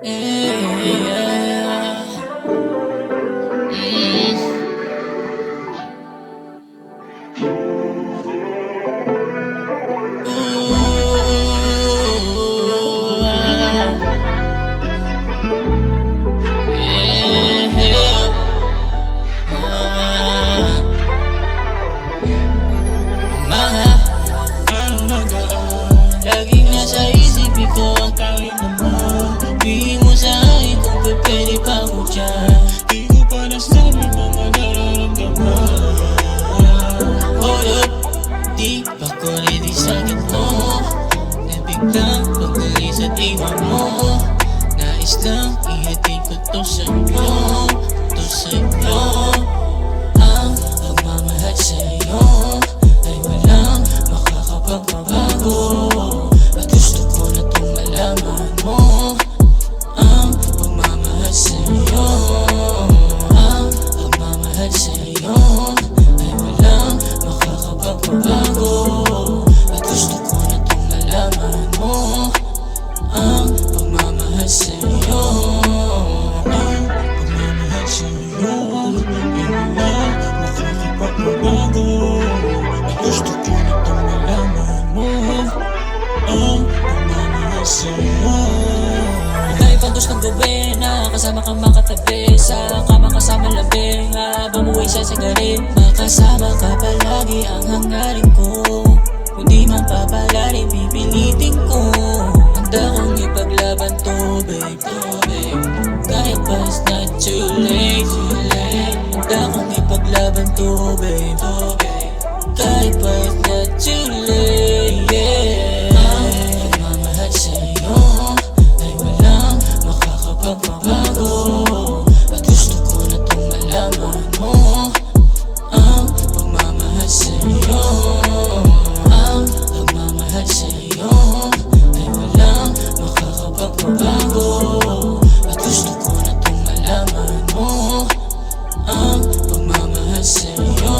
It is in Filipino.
Yeah. Ooh, mga araw nagaan, laging nasa isip ko ang tawin mo. Bigay mo sa akin kung pwede pa mo dyan. Di ko pa nasabi mga nararamdaman. Hold up, di pa ko ready sa mo. Nabiglang pagdalis at iwan mo. Nais lang ihatid ko to sa'yo, to sa'yo. Ang pagmamahal sa'yo ay walang makakapagpabago. At gusto ko na itong malaman mo. Ang pagmamahal sa'yo, ang pagmamahal sa'yo ay walang makakapagpabago. At gusto ko na itong malaman mo. Ang pagmamahal sa'yo, ang pagmamahal sa'yo ay walang makakapagpabago. At gusto ko na itong malaman mo. Ang pagmamahal sa'yo. Kahit pagdos ng gabi na kasama kang makatabi, sa kama kasama labing habang buhay sa sigarin. Makasama ka palagi ang hangarin ko. Kung di man papalari pipilitin ko. Handa kong ipaglaban to babe, to babe. Kahit pa it's not too late, too late. Handa kong ipaglaban to babe, to babe. Kahit pa it's not too late, yeah. Ang pagmamahal sa'yo ay walang makakapagpabago. At gusto ko na itong malaman mo. Ang pagmamahal sa'yo, ang pagmamahal sa'yo ay walang makakapagpabago. At gusto ko na itong malaman mo. Ang pagmamahal sa'yo.